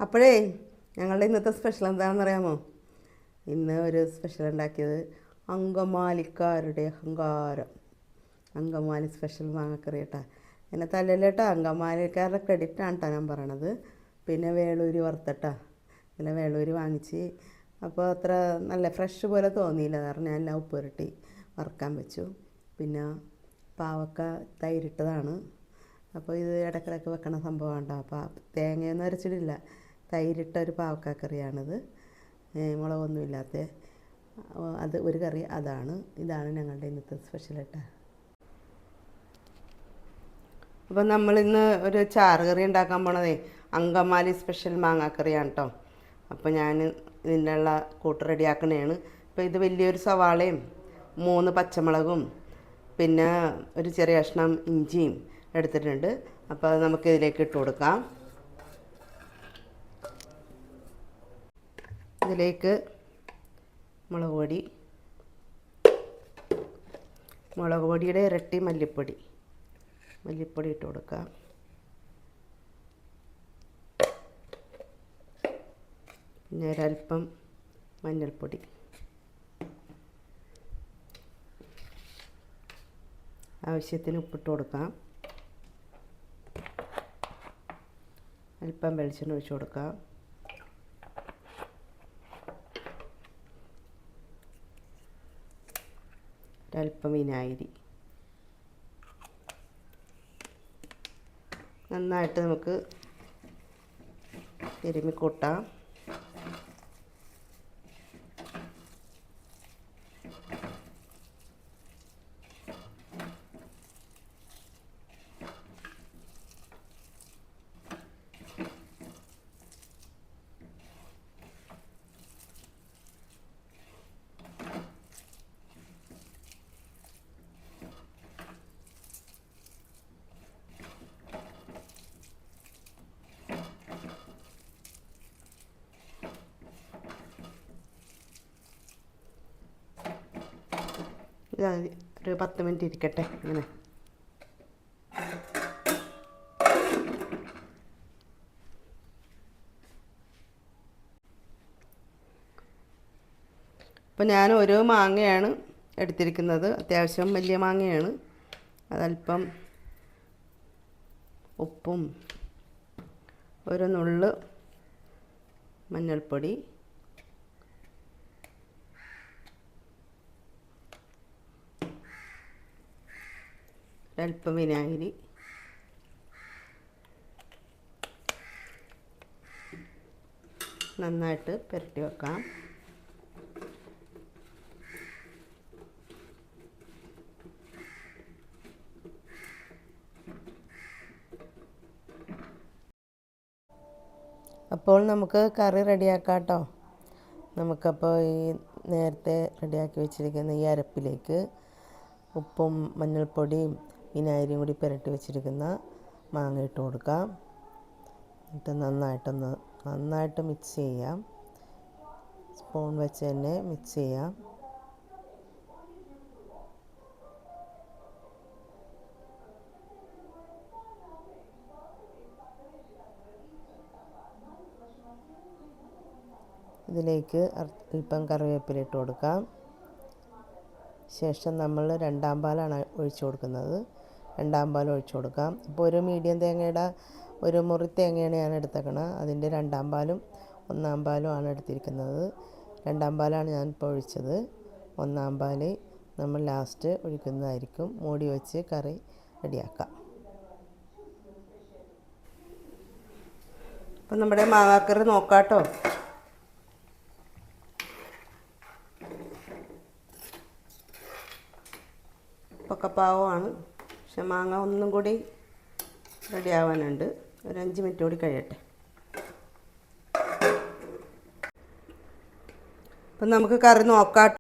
അപ്പോഴേ ഞങ്ങളുടെ ഇന്നത്തെ സ്പെഷ്യൽ എന്താണെന്ന് അറിയാമോ? ഇന്ന് ഒരു സ്പെഷ്യൽ ഉണ്ടാക്കിയത് അങ്കമാലിക്കാരുടെ അഹങ്കാരം. അങ്കമാലി സ്പെഷ്യൽ മാങ്ങക്കറി കേട്ടോ. എന്നെ തല്ലല്ലേട്ടോ, അങ്കമാലിക്കാരുടെ ക്രെഡിറ്റാണ് കേട്ടോ ഞാൻ പറയണത്. പിന്നെ വേളൂരി വറുത്തട്ടാ, പിന്നെ വേളൂരി വാങ്ങിച്ച്. അപ്പോൾ അത്ര നല്ല ഫ്രഷ് പോലെ തോന്നിയില്ല, കാരണം ഞാൻ എല്ലാം ഉപ്പ് പുരട്ടി വറുക്കാൻ വെച്ചു. പിന്നെ പാവക്ക തൈരിട്ടതാണ്. അപ്പോൾ ഇത് ഇടയ്ക്കിടയ്ക്ക് വെക്കണ സംഭവമാണ്. അപ്പോൾ തേങ്ങയൊന്നും അരച്ചിട്ടില്ല, തൈരിട്ട ഒരു പാവക്കാക്കറിയാണിത്, മുളകൊന്നും ഇല്ലാത്ത. അത് ഒരു കറി ഇതാണ് ഞങ്ങളുടെ ഇന്നത്തെ സ്പെഷ്യൽ കേട്ടോ. അപ്പം നമ്മളിന്ന് ഒരു ചാറ് കറി ഉണ്ടാക്കാൻ പോണതേ അങ്കമാലി സ്പെഷ്യൽ മാങ്ങാക്കറിയാണ് കേട്ടോ. അപ്പോൾ ഞാൻ ഇതിൻ്റെ ഉള്ള കൂട്ട് റെഡിയാക്കണതാണ്. അപ്പോൾ ഇത് വലിയൊരു സവാളയും 3 പച്ചമുളകും പിന്നെ ഒരു ചെറിയ കഷ്ണം ഇഞ്ചിയും എടുത്തിട്ടുണ്ട്. അപ്പോൾ അത് നമുക്ക് ഇതിലേക്ക് ഇട്ട് കൊടുക്കാം. ഇതിലേക്ക് മുളക് പൊടിയുടെ ഇരട്ടി മല്ലിപ്പൊടി ഇട്ട് കൊടുക്കാം. പിന്നെ ഒരൽപ്പം മഞ്ഞൾപ്പൊടി, ആവശ്യത്തിന് ഉപ്പിട്ട് കൊടുക്കാം. അല്പം വെളിച്ചെണ്ണ ഒഴിച്ച് കൊടുക്കാം. ഒരൽപ്പം വിനാഗിരി. നന്നായിട്ട് നമുക്ക് തിരുമ്മിക്കൂട്ടാം. ഒരു 10 മിനിറ്റ് ഇരിക്കട്ടെ ഇങ്ങനെ. അപ്പോൾ ഞാൻ ഓരോ മാങ്ങയാണ് എടുത്തിരിക്കുന്നത്, അത്യാവശ്യം വലിയ മാങ്ങയാണ്. അതല്പം ഉപ്പും ഒരു നുള്ള് മഞ്ഞൾപ്പൊടി, അല്പം വിനാഗിരി, നന്നായിട്ട് പുരട്ടി വെക്കാം. അപ്പോൾ നമുക്ക് കറി റെഡിയാക്കാം കേട്ടോ. നമുക്കപ്പോൾ ഈ നേരത്തെ റെഡിയാക്കി വെച്ചിരിക്കുന്ന ഈ അരപ്പിലേക്ക് ഉപ്പും മഞ്ഞൾപ്പൊടിയും വിനാഗിരിയും കൂടി പുരട്ടി വെച്ചിരിക്കുന്ന മാങ്ങ ഇട്ട് കൊടുക്കാം. എന്നിട്ട് നന്നായിട്ട് മിക്സ് ചെയ്യാം. സ്പൂൺ വെച്ച് തന്നെ മിക്സ് ചെയ്യാം. ഇതിലേക്ക് അല്പം കറിവേപ്പില ഇട്ട് കൊടുക്കാം. ശേഷം നമ്മൾ 2-ാം പാലാണ് ഒഴിച്ചു കൊടുക്കുന്നത്. 2-ാം പാൽ ഒഴിച്ചു കൊടുക്കാം. ഇപ്പോൾ ഒരു മീഡിയം തേങ്ങയുടെ ഒരു മുറി തേങ്ങയാണ് ഞാൻ എടുത്തേക്കണത്. അതിൻ്റെ 2-ാം പാലും 1-ാം പാലും ആണ് എടുത്തിരിക്കുന്നത്. 2-ാം പാലാണ് ഞാനിപ്പോൾ ഒഴിച്ചത്. 1-ാം പാൽ നമ്മൾ ലാസ്റ്റ് ഒഴിക്കുന്നതായിരിക്കും. മൂടി വെച്ച് കറി റെഡിയാക്കാം. അപ്പം നമ്മുടെ മാങ്ങാക്കറി നോക്കാം കേട്ടോ. ഒക്കെ പാവമാണ്, പക്ഷെ മാങ്ങ ഒന്നും കൂടി റെഡി ആവാനുണ്ട്. ഒരു 5 മിനിറ്റ് കൂടി കഴിയട്ടെ. അപ്പം നമുക്ക് കറി നോക്കാം.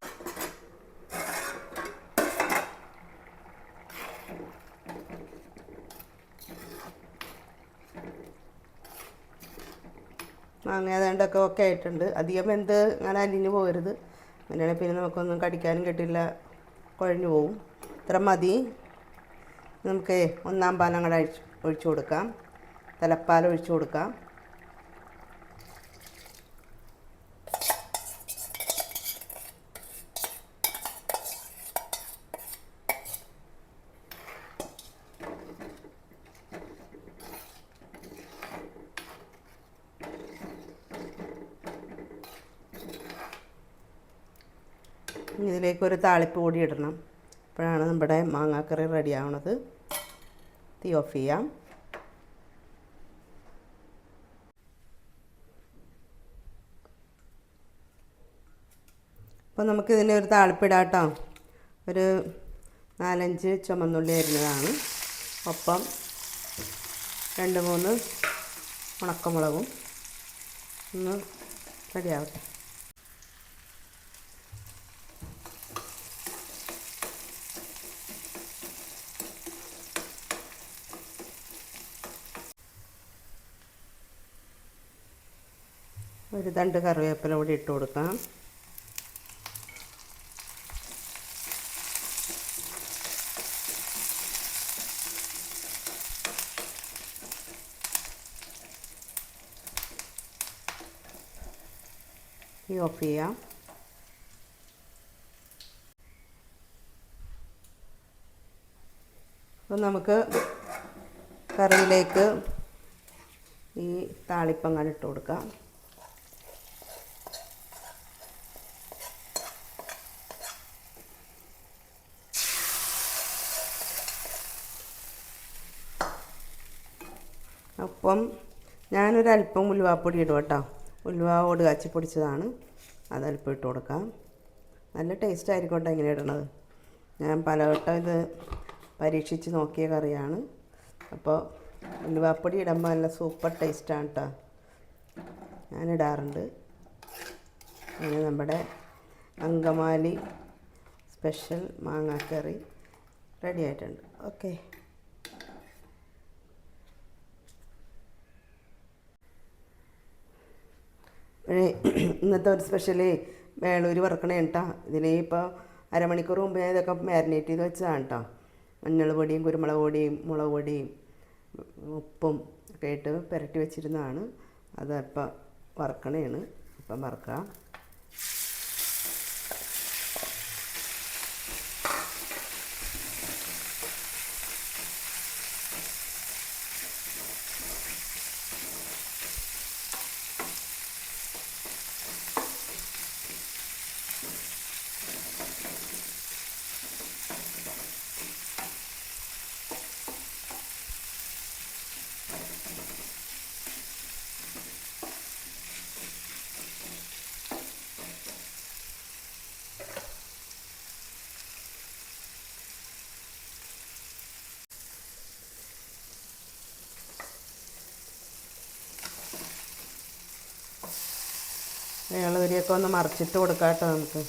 മാങ്ങ ഏതാണ്ടൊക്കെ ഓക്കെ ആയിട്ടുണ്ട്. അധികം വെന്ത് അങ്ങനെ അലിഞ്ഞു പോകരുത്, അങ്ങനെയാണെങ്കിൽ പിന്നെ നമുക്കൊന്നും കടിക്കാനും കിട്ടില്ല, കുഴഞ്ഞു പോവും. ഇത്ര മതി. നമുക്ക് 1-ാം പാൽ അങ്ങോട്ട് ഒഴിച്ചു കൊടുക്കാം. തലപ്പാൽ ഒഴിച്ചു കൊടുക്കാം. ഇതിലേക്കൊരു താളിപ്പ് കൂടി ഇടണം. അപ്പോഴാണ് നമ്മുടെ മാങ്ങാക്കറി റെഡി ആവണത്. തീ ഓഫ് ചെയ്യാം. അപ്പോൾ നമുക്കിതിൻ്റെ ഒരു താളിപ്പിടാം കേട്ടോ. ഒരു 4-5 ചുമന്നുള്ളി അരിഞ്ഞതാണ്, ഒപ്പം 2-3 ഉണക്കമുളകും. ഒന്ന് റെഡിയാവട്ടെ. ഒരു തണ്ട് കറിവേപ്പില കൂടി ഇട്ട് കൊടുക്കാം. തീ ഓഫ് ചെയ്യാം. അപ്പോൾ നമുക്ക് കറിയിലേക്ക് ഈ താളിപ്പങ്ങാൻ ഇട്ട് കൊടുക്കാം. അപ്പം ഞാനൊരല്പം ഉലുവാപ്പൊടി ഇടും കേട്ടോ. ഉലുവ ഓട് കാച്ചി പൊടിച്ചതാണ്, അതല്പം ഇട്ട് കൊടുക്കാം. നല്ല ടേസ്റ്റ് ആയിരിക്കട്ടെ ഇങ്ങനെ ഇടണത്. ഞാൻ പലവട്ടം ഇത് പരീക്ഷിച്ച് നോക്കിയ കറിയാണ്. അപ്പോൾ ഉലുവാപ്പൊടി ഇടുമ്പോൾ നല്ല സൂപ്പർ ടേസ്റ്റാണ് കേട്ടോ. ഞാനിടാറുണ്ട്. അങ്ങനെ നമ്മുടെ അങ്കമാലി സ്പെഷ്യൽ മാങ്ങാക്കറി റെഡി ആയിട്ടുണ്ട്. ഓക്കെ. ഇന്നത്തെ ഒരു സ്പെഷ്യലി വേളൂരി വറുക്കണേ കേട്ടോ. ഇതിൽ ഇപ്പോൾ അരമണിക്കൂർ മുമ്പ് ഞാൻ ഇതൊക്കെ മാരിനേറ്റ് ചെയ്ത് വെച്ചതാണ് കേട്ടോ. മഞ്ഞൾ പൊടിയും കുരുമുളക് പൊടിയും മുളക് പൊടിയും ഉപ്പും ഒക്കെ ഇട്ട് പുരട്ടി വെച്ചിരുന്നതാണ്. അതപ്പം വറുക്കണേണ്. അപ്പം വറുക്കാം. വേളൂരിയൊക്കെ ഒന്ന് മറിച്ചിട്ട് കൊടുക്കാം കേട്ടോ നമുക്ക്.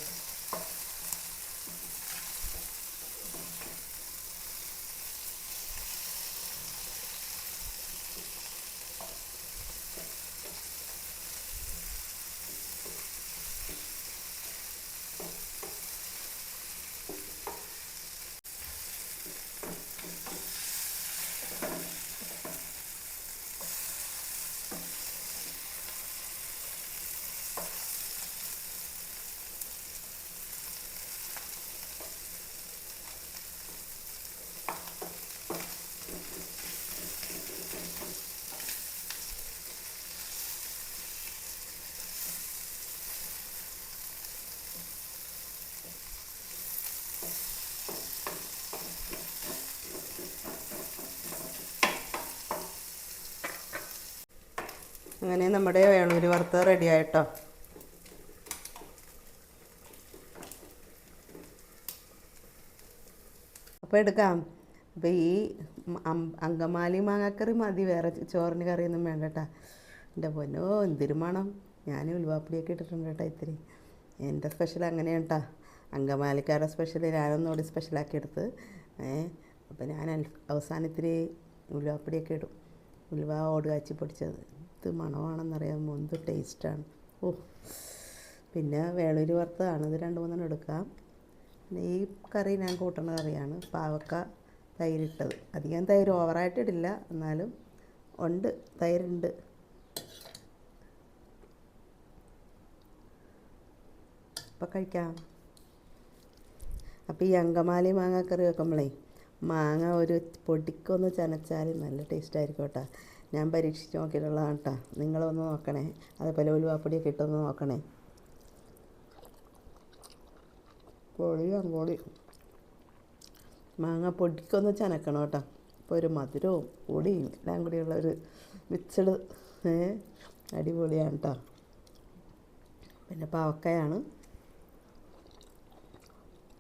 അങ്ങനെ നമ്മുടെ വേളൂരി വറുത്തത് റെഡി ആയിട്ടോ. അപ്പോൾ എടുക്കാം. അപ്പോൾ ഈ അങ്കമാലി മാങ്ങാക്കറി മതി, വേറെ ചോറിന് കറിയൊന്നും വേണ്ട കേട്ടോ. എൻ്റെ പൊന്നോ എന്തൊരു മണം. ഞാൻ ഉലുവാപ്പൊടിയൊക്കെ ഇട്ടിട്ടുണ്ട് കേട്ടോ ഇത്തിരി. എൻ്റെ സ്പെഷ്യൽ അങ്ങനെയാണ് കേട്ടോ. അങ്കമാലിക്കാരുടെ സ്പെഷ്യൽ ഞാനൊന്നുകൂടി സ്പെഷ്യലാക്കി എടുത്ത്. അപ്പോൾ ഞാൻ അവസാനം ഇത്തിരി ഉലുവാപ്പൊടിയൊക്കെ ഇടും. ഉലുവ ഓട് കാച്ചി പൊടിച്ചത്. ഇത് മണമാണെന്നറിയാമോ, എന്ത് ടേസ്റ്റാണ്. ഓ, പിന്നെ വേളൂരി വറുത്തതാണ്. ഇത് 2-3 എടുക്കാം. പിന്നെ ഈ കറി ഞാൻ കൂട്ടുന്ന കറിയാണ്, പാവക്ക തൈരിട്ടത്. അധികം തൈര് ഓവറായിട്ടിടില്ല, എന്നാലും ഉണ്ട്, തൈരുണ്ട്. അപ്പോൾ കഴിക്കാം. അപ്പോൾ ഈ അങ്കമാലി മാങ്ങാക്കറി വെക്കുമ്പോഴേ മാങ്ങ ഒരു പൊടിക്കൊന്ന് ചനച്ചാൽ നല്ല ടേസ്റ്റായിരിക്കും കേട്ടോ. ഞാൻ പരീക്ഷിച്ച് നോക്കിയിട്ടുള്ളതാണ് കേട്ടോ. നിങ്ങളൊന്ന് നോക്കണേ. അതേപോലെ ഉലുവാപ്പൊടിയൊക്കെ ഇട്ടൊന്ന് നോക്കണേ. പൊളി മാങ്ങ പൊടിക്കൊന്ന് ചനക്കണം കേട്ടോ. അപ്പോൾ ഒരു മധുരവും പൊടിയും എല്ലാം കൂടിയുള്ള ഒരു മിക്സഡ് അടിപൊളിയാണ് കേട്ടോ. പിന്നെ പാവക്കയാണ്.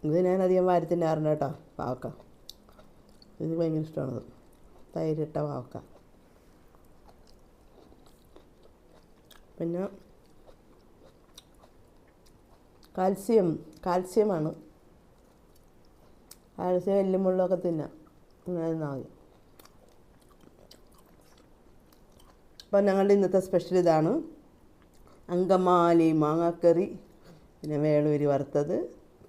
ഇത് ഞാൻ അധികം വാരി തിന്നാറുണ്ട് കേട്ടോ. പാവക്ക എനിക്ക് ഭയങ്കര ഇഷ്ടമാണത്. തൈരിട്ട പാവക്ക. പിന്നെ കാൽസ്യമാണ്. കാൽസ്യം എല്ലും മുള്ളൊക്കെ തിന്നാം. അങ്ങനെ തിന്നാൽ മതി. അപ്പം ഞങ്ങളുടെ ഇന്നത്തെ സ്പെഷ്യൽ ഇതാണ്. അങ്കമാലി മാങ്ങാക്കറി, പിന്നെ വേളൂരി വറുത്തത്,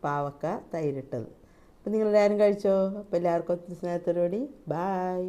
പാവക്ക തൈരിട്ടത്. അപ്പം നിങ്ങളെല്ലാവരും കഴിച്ചോ? അപ്പോൾ എല്ലാവർക്കും ഒത്തിരി സ്നേഹത്തോടുകൂടി ബായ്.